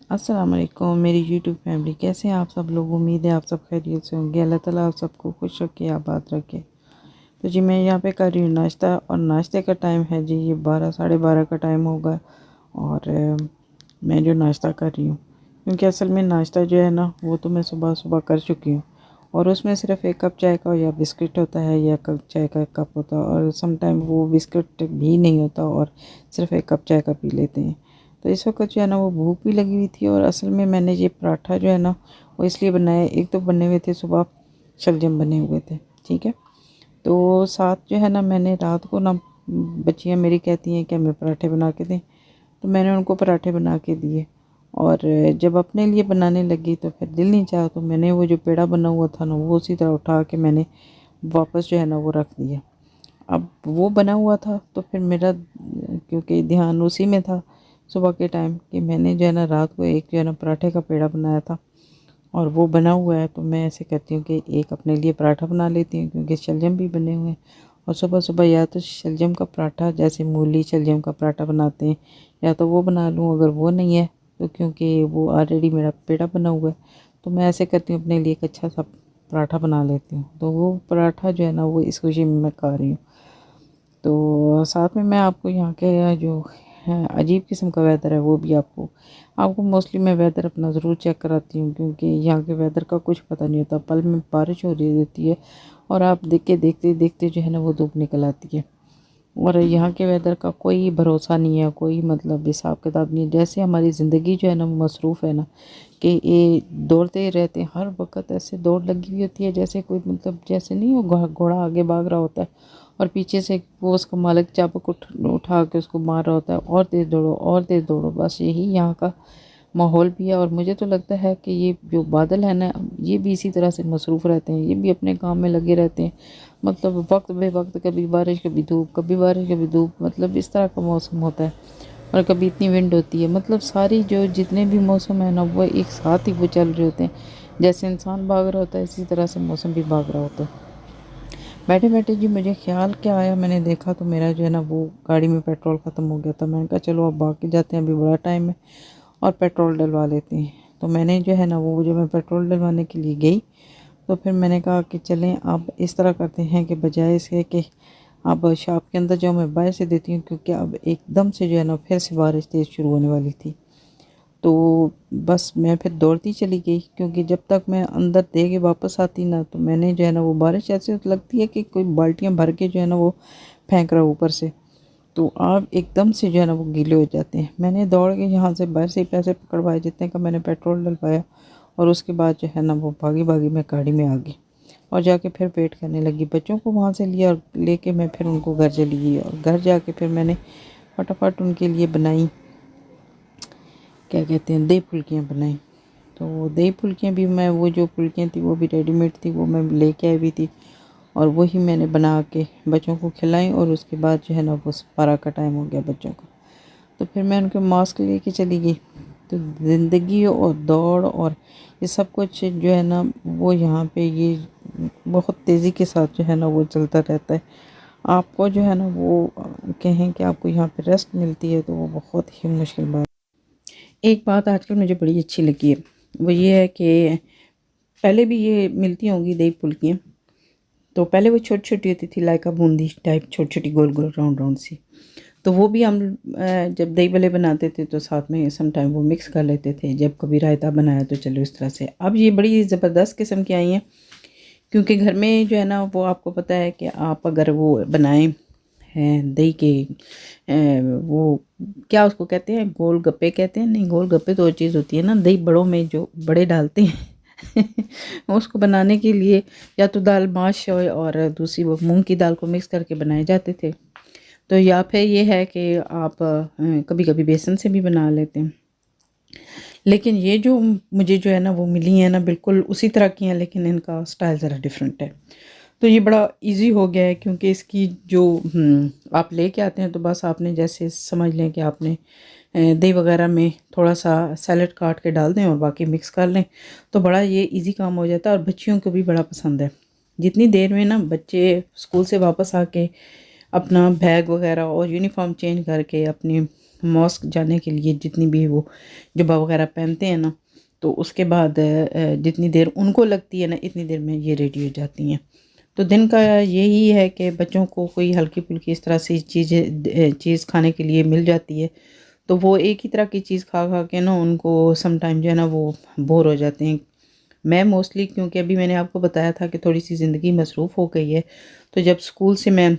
अस्सलाम वालेकुम मेरी यूट्यूब फैमिली, कैसे हैं आप सब लोग। उम्मीद है आप सब खैरियत से होंगे। अल्लाह ताला आप सबको खुश रखे, आबाद रखे। तो जी मैं यहाँ पे कर रही हूँ नाश्ता, और नाश्ते का टाइम है जी, ये 12 साढ़े 12 का टाइम होगा। और मैं जो नाश्ता कर रही हूँ, क्योंकि असल में नाश्ता जो है ना वो तो मैं सुबह सुबह कर चुकी हूँ। और उसमें सिर्फ़ एक कप चाय का या बिस्किट होता है, या कप चाय का कप होता है, और सम टाइम वो बिस्किट भी नहीं होता और सिर्फ़ एक कप चाय का पी लेते हैं। तो इस वक्त जो है ना वो भूख भी लगी हुई थी, और असल में मैंने ये पराठा जो है ना वो इसलिए बनाया, एक तो बने हुए थे सुबह, शलजम बने हुए थे, ठीक है। तो साथ जो है ना मैंने रात को ना, बच्चियाँ मेरी कहती हैं कि हमें पराठे बना के दें, तो मैंने उनको पराठे बना के दिए। और जब अपने लिए बनाने लगी तो फिर दिल नहीं चाहा, तो मैंने वो जो पेड़ा बना हुआ था ना वो उसी तरह उठा के मैंने वापस जो है ना वो रख दिया। अब वो बना हुआ था तो फिर मेरा क्योंकि ध्यान उसी में था सुबह के टाइम, कि मैंने जो है ना रात को एक जो है ना पराठे का पेड़ा बनाया था, और वो बना हुआ है। तो मैं ऐसे करती हूँ कि एक अपने लिए पराठा बना लेती हूँ, क्योंकि शलजम भी बने हुए हैं। और सुबह सुबह या तो शलजम का पराठा, जैसे मूली शलजम का पराठा बनाते हैं, या तो वो बना लूँ। अगर वो नहीं है तो क्योंकि वो ऑलरेडी मेरा पेड़ा बना हुआ है, तो मैं ऐसे करती हूँ अपने लिए एक अच्छा सा पराठा बना लेती हूँ। तो वो पराठा जो है ना वो इस खुशी में मैं खा रही हूँ। तो साथ में मैं आपको यहाँ के जो है अजीब किस्म का वेदर है वो भी आपको आपको मोस्टली मैं वेदर अपना ज़रूर चेक कराती हूँ, क्योंकि यहाँ के वेदर का कुछ पता नहीं होता। पल में बारिश हो रही होती है, और आप देख के देखते देखते जो है ना वो धूप निकल आती है। और यहाँ के वेदर का कोई भरोसा नहीं है, कोई मतलब हिसाब किताब नहीं है। जैसे हमारी ज़िंदगी जो है ना मसरूफ़ है ना, कि ये दौड़ते ही रहते हैं हर वक्त, ऐसे दौड़ लगी हुई होती है जैसे कोई मतलब जैसे नहीं, वो घोड़ा आगे भाग रहा होता है और पीछे से वो उसका मालिक चाबुक उठा के उसको मार रहा होता है, और तेज़ दौड़ो और तेज़ दौड़ो। बस यही यहाँ का माहौल भी है। और मुझे तो लगता है कि ये जो बादल है ना, ये भी इसी तरह से मसरूफ़ रहते हैं, ये भी अपने काम में लगे रहते हैं। मतलब वक्त बे वक्त कभी बारिश कभी धूप, कभी बारिश कभी धूप, मतलब इस तरह का मौसम होता है। और कभी इतनी विंड होती है, मतलब सारी जो जितने भी मौसम है ना वो एक साथ ही वो चल रहे होते हैं। जैसे इंसान भाग रहा होता है, इसी तरह से मौसम भी भाग रहा होता है। बैठे बैठे जी मुझे ख्याल क्या आया, मैंने देखा तो मेरा जो है ना वो गाड़ी में पेट्रोल ख़त्म हो गया था। मैंने कहा चलो अब भाग के जाते हैं, अभी बड़ा टाइम है, और पेट्रोल डलवा लेते हैं। तो मैंने जो है ना वो जब मैं पेट्रोल डलवाने के लिए गई, तो फिर मैंने कहा कि चलें अब इस तरह करते हैं कि बजाय इसके कि अब शॉप के अंदर जो मैं बाहर से देती हूँ, क्योंकि अब एकदम से जो है ना फिर से बारिश तेज़ शुरू होने वाली थी। तो बस मैं फिर दौड़ती चली गई, क्योंकि जब तक मैं अंदर दे के वापस आती ना, तो मैंने जो है ना वो बारिश ऐसे लगती है कि कोई बाल्टियाँ भर के जो है ना वो फेंक रहा है ऊपर से। तो आप एकदम से जो है ना वो गीले हो जाते हैं। मैंने दौड़ के यहाँ से बाहर से ही पैसे पकड़वाए जितने का मैंने पेट्रोल डलवाया, और उसके बाद जो है ना वो भागी भागी मैं गाड़ी में आ गई, और जाके फिर वेट करने लगी। बच्चों को वहाँ से लिया और लेके मैं फिर उनको घर चली गई, और घर जाके फिर मैंने फटाफट उनके लिए बनाई, क्या कहते हैं, दही फुल्कियाँ बनाई। तो दही फुल्कियाँ भी मैं, वो जो फुल्कियाँ थी वो भी रेडीमेड थी, वो मैं लेके आई हुई थी, और वही मैंने बना के बच्चों को खिलाई। और उसके बाद जो है ना वो पारा का टाइम हो गया बच्चों का, तो फिर मैं उनके मास्क लेके चली गई। तो ज़िंदगी और दौड़ और ये सब कुछ जो है ना वो यहाँ पे ये बहुत तेज़ी के साथ जो है ना वो चलता रहता है। आपको जो है ना वो कहें कि आपको यहाँ पे रेस्ट मिलती है, तो वो बहुत ही मुश्किल बात। एक बात आजकल मुझे बड़ी अच्छी लगी है, वो ये है कि पहले भी ये मिलती होंगी दही फुल्कियाँ। तो पहले वो छोटी छोटी होती थी, लाइक बूंदी टाइप, छोटी छोटी गोल गोल राउंड राउंड सी। तो वो भी हम जब दही भल्ले बनाते थे तो साथ में सम टाइम वो मिक्स कर लेते थे। जब कभी रायता बनाया तो चलो इस तरह से। अब ये बड़ी ज़बरदस्त किस्म की आई हैं, क्योंकि घर में जो है ना वो आपको पता है कि आप अगर वो बनाएं हैं दही के वो क्या उसको कहते हैं, गोल गप्पे कहते हैं, नहीं गोल गप्पे तो और चीज़ होती है ना, दही बड़ों में जो बड़े डालते हैं उसको बनाने के लिए या तो दाल माश और दूसरी वो मूंग की दाल को मिक्स करके बनाए जाते थे। तो या फिर ये है कि आप कभी कभी बेसन से भी बना लेते हैं। लेकिन ये जो मुझे जो है ना वो मिली है ना बिल्कुल उसी तरह की हैं, लेकिन इनका स्टाइल ज़रा डिफरेंट है। तो ये बड़ा इजी हो गया है, क्योंकि इसकी जो आप लेके आते हैं तो बस आपने जैसे समझ लें कि आपने दही वगैरह में थोड़ा सा सैलेड काट के डाल दें और बाकी मिक्स कर लें, तो बड़ा ये इजी काम हो जाता है। और बच्चियों को भी बड़ा पसंद है। जितनी देर में ना बच्चे स्कूल से वापस आके अपना बैग वगैरह और यूनिफॉर्म चेंज करके अपनी मॉस्क जाने के लिए जितनी भी वो जुब्बा वगैरह पहनते हैं ना, तो उसके बाद जितनी देर उनको लगती है ना, इतनी देर में ये रेडी हो जाती हैं। तो दिन का यही है कि बच्चों को कोई हल्की फुल्की इस तरह से चीज़ खाने के लिए मिल जाती है, तो वो एक ही तरह की चीज़ खा खा के ना उनको सम टाइम जो है ना वो बोर हो जाते हैं। मैं मोस्टली, क्योंकि अभी मैंने आपको बताया था कि थोड़ी सी ज़िंदगी मसरूफ़ हो गई है, तो जब स्कूल से मैं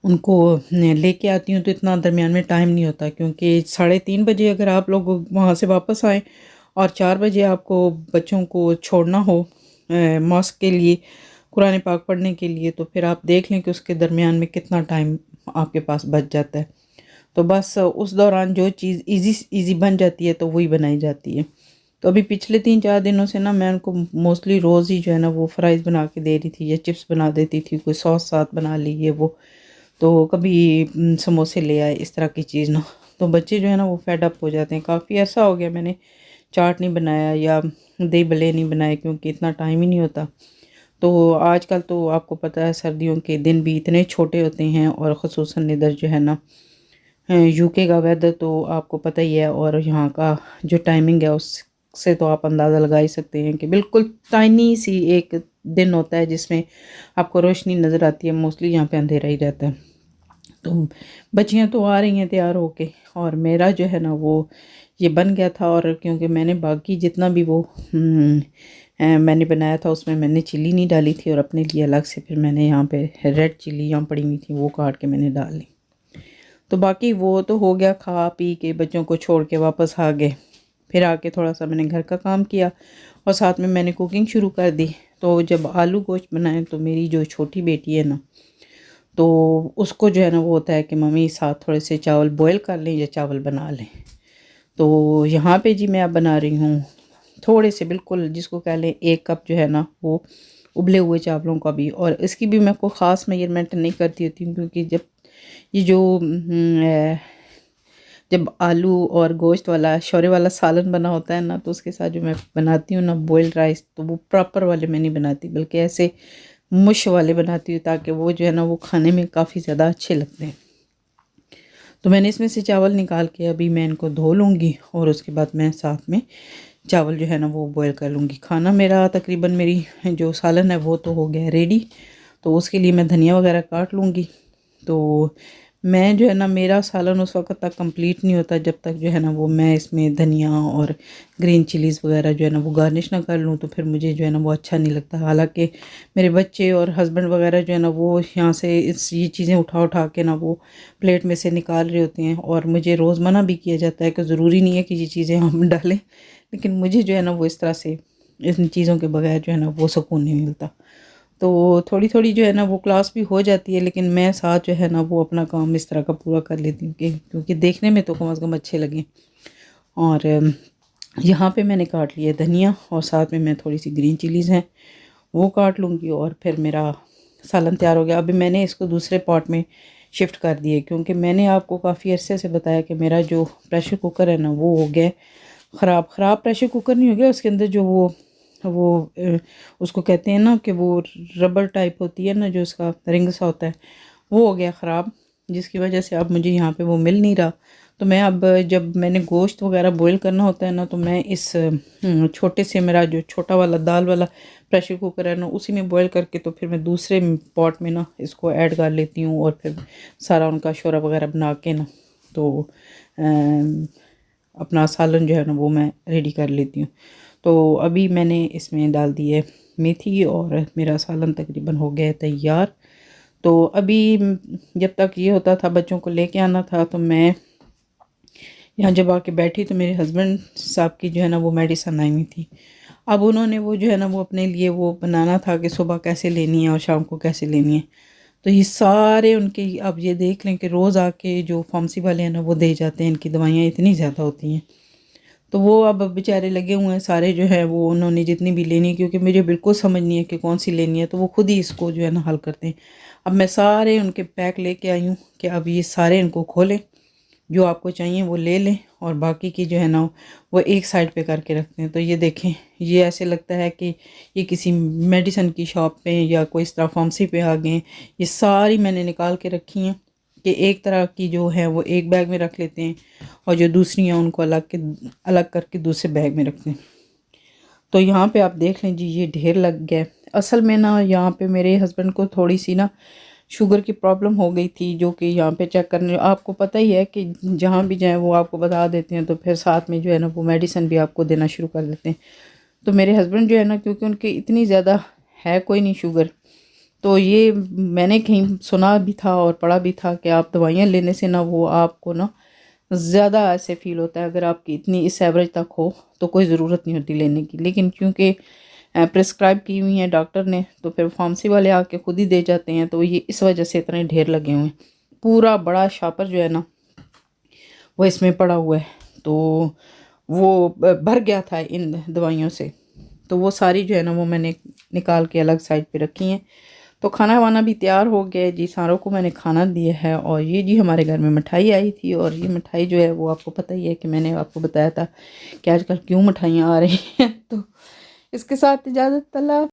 उनको लेके आती हूँ तो इतना दरमियान में टाइम नहीं होता, क्योंकि 3:30 बजे अगर आप लोग वहाँ से वापस आएँ और 4 बजे आपको बच्चों को छोड़ना हो मॉस्क के लिए, कुरान पाक पढ़ने के लिए, तो फिर आप देख लें कि उसके दरमियान में कितना टाइम आपके पास बच जाता है। तो बस उस दौरान जो चीज़ इजी बन जाती है तो वही बनाई जाती है। तो अभी पिछले 3-4 दिनों से ना मैं उनको मोस्टली रोज़ ही जो है ना वो फ्राइज़ बना के दे रही थी या चिप्स बना देती थी, कोई सॉस साथ बना ली ये वो। तो कभी समोसे ले आए, इस तरह की चीज़ ना, तो बच्चे जो है ना वो फेड अप हो जाते हैं। काफ़ी अर्सा हो गया मैंने चाट नहीं बनाया या दही भल्ले नहीं बनाए, क्योंकि इतना टाइम ही नहीं होता। तो आजकल तो आपको पता है सर्दियों के दिन भी इतने छोटे होते हैं, और ख़ुसूसन इधर जो है ना यूके का वेदर तो आपको पता ही है, और यहाँ का जो टाइमिंग है उससे तो आप अंदाज़ा लगा ही सकते हैं कि बिल्कुल टाइनी सी एक दिन होता है जिसमें आपको रोशनी नज़र आती है। मोस्टली यहाँ पे अंधेरा ही रहता है। तो बच्चियाँ तो आ रही हैं तैयार होके, और मेरा जो है ना वो ये बन गया था। और क्योंकि मैंने बाकी जितना भी वो मैंने बनाया था उसमें मैंने चिली नहीं डाली थी, और अपने लिए अलग से फिर मैंने यहाँ पे रेड चिली यहाँ पड़ी हुई थी वो काट के मैंने डाल ली। तो बाकी वो तो हो गया, खा पी के बच्चों को छोड़ के वापस आ गए। फिर आके थोड़ा सा मैंने घर का काम किया और साथ में मैंने कुकिंग शुरू कर दी। तो जब आलू गोश्त बनाए तो मेरी जो छोटी बेटी है ना, तो उसको जो है ना वो होता है कि मम्मी साथ थोड़े से चावल बॉयल कर लें या चावल बना लें। तो यहाँ पे जी मैं अब बना रही हूँ थोड़े से, बिल्कुल जिसको कह लें 1 कप जो है ना वो उबले हुए चावलों का भी। और इसकी भी मैं कोई ख़ास मेजरमेंट नहीं करती होती हूँ, क्योंकि जब ये जो जब आलू और गोश्त वाला शोरे वाला सालन बना होता है ना, तो उसके साथ जो मैं बनाती हूँ ना बॉइल्ड राइस, तो वो प्रॉपर वाले मैं नहीं बनाती, बल्कि ऐसे मुश वाले बनाती हूँ, ताकि वो जो है ना वो खाने में काफ़ी ज़्यादा अच्छे लगते हैं। तो मैंने इसमें से चावल निकाल के अभी मैं इनको धो लूँगी, और उसके बाद मैं साथ में चावल जो है ना वो बॉयल कर लूँगी। खाना मेरा तकरीबन, मेरी जो सालन है वो तो हो गया रेडी। तो उसके लिए मैं धनिया वगैरह काट लूँगी। तो मैं जो है ना मेरा सालन उस वक्त तक कंप्लीट नहीं होता जब तक जो है ना वो मैं इसमें धनिया और ग्रीन चिलीज़ वगैरह जो है ना वो गार्निश ना कर लूँ, तो फिर मुझे जो है ना वो अच्छा नहीं लगता। हालांकि मेरे बच्चे और हस्बैंड वगैरह जो है ना वो यहाँ से ये चीज़ें उठा उठा के ना वो प्लेट में से निकाल रहे होते हैं, और मुझे रोज़ मना भी किया जाता है कि ज़रूरी नहीं है कि ये चीज़ें हम डालें, लेकिन मुझे जो है ना वो इस तरह से इन चीज़ों के बगैर जो है ना वो सुकून नहीं मिलता। तो थोड़ी थोड़ी जो है ना वो क्लास भी हो जाती है, लेकिन मैं साथ जो है ना वो अपना काम इस तरह का पूरा कर लेती हूँ कि क्योंकि देखने में तो कम से कम अच्छे लगें। और यहाँ पे मैंने काट लिया धनिया, और साथ में मैं थोड़ी सी ग्रीन चिलीज़ हैं वो काट लूँगी, और फिर मेरा सालन तैयार हो गया। अभी मैंने इसको दूसरे पॉट में शिफ्ट कर दिए, क्योंकि मैंने आपको काफ़ी अरसे से बताया कि मेरा जो प्रेशर कुकर है ना वो हो गया ख़राब प्रेशर कुकर नहीं हो गया, उसके अंदर जो वो उसको कहते हैं ना कि वो रबर टाइप होती है ना, जो उसका रिंग सा होता है, वो हो गया ख़राब, जिसकी वजह से अब मुझे यहाँ पे वो मिल नहीं रहा। तो मैं अब जब मैंने गोश्त वगैरह बॉईल करना होता है ना, तो मैं इस छोटे से, मेरा जो छोटा वाला दाल वाला प्रेशर कुकर है ना, उसी में बॉईल करके तो फिर मैं दूसरे पॉट में ना इसको ऐड कर लेती हूँ, और फिर सारा उनका शोरा वगैरह बना के ना तो अपना सालन जो है ना वो मैं रेडी कर लेती हूँ। तो अभी मैंने इसमें डाल दी है मेथी, और मेरा सालन तकरीबन हो गया है तैयार। तो अभी जब तक ये होता था बच्चों को लेके आना था, तो मैं यहाँ जब आके बैठी तो मेरे हस्बैंड साहब की जो है ना वो मेडिसन आई हुई थी। अब उन्होंने वो जो है ना वो अपने लिए वो बनाना था कि सुबह कैसे लेनी है और शाम को कैसे लेनी है। तो ये सारे उनके, अब ये देख लें कि रोज़ आके जो फार्मेसी वाले हैं ना वो दे जाते हैं, इनकी दवाइयाँ इतनी ज़्यादा होती हैं। तो वो अब बेचारे लगे हुए हैं सारे जो है वो, उन्होंने जितनी भी लेनी है, क्योंकि मुझे बिल्कुल समझ नहीं है कि कौन सी लेनी है, तो वो खुद ही इसको जो है ना हल करते हैं। अब मैं सारे उनके पैक लेके आई हूँ कि अब ये सारे इनको खोलें, जो आपको चाहिए वो ले लें, और बाकी की जो है ना वो एक साइड पे करके रखते हैं। तो ये देखें, ये ऐसे लगता है कि ये किसी मेडिसिन की शॉप पे या कोई इस तरह फार्मेसी पे आ गए हैं। ये सारी मैंने निकाल के रखी हैं कि एक तरह की जो है वो एक बैग में रख लेते हैं और जो दूसरी हैं उनको अलग करके दूसरे बैग में रखते हैं। तो यहाँ पे आप देख लें जी, ये ढेर लग गया। असल में ना यहाँ पे मेरे हस्बैंड को थोड़ी सी ना शुगर की प्रॉब्लम हो गई थी, जो कि यहाँ पे चेक करने, आपको पता ही है कि जहाँ भी जाएं वो आपको बता देते हैं, तो फिर साथ में जो है ना वो मेडिसिन भी आपको देना शुरू कर देते हैं। तो मेरे हस्बैंड जो है ना, क्योंकि उनकी इतनी ज़्यादा है कोई नहीं शुगर, तो ये मैंने कहीं सुना भी था और पढ़ा भी था कि आप दवाइयाँ लेने से ना वो आपको ना ज़्यादा ऐसे फ़ील होता है, अगर आपकी इतनी इस एवरेज तक हो तो कोई ज़रूरत नहीं होती लेने की। लेकिन क्योंकि प्रिस्क्राइब की हुई हैं डॉक्टर ने, तो फिर फार्मेसी वाले आके खुद ही दे जाते हैं, तो ये इस वजह से इतने ढेर लगे हुए हैं। पूरा बड़ा शापर जो है ना वो इसमें पड़ा हुआ है, तो वो भर गया था इन दवाइयों से। तो वो सारी जो है ना वो मैंने निकाल के अलग साइड पे रखी हैं। तो खाना वाना भी तैयार हो गया जी, सारों को मैंने खाना दिया है। और ये जी हमारे घर में मिठाई आई थी, और ये मिठाई जो है वो आपको पता ही है कि मैंने आपको बताया था कि आजकल क्यों मिठाइयाँ आ रही हैं। तो इसके साथ इजाज़त, अल्लाह।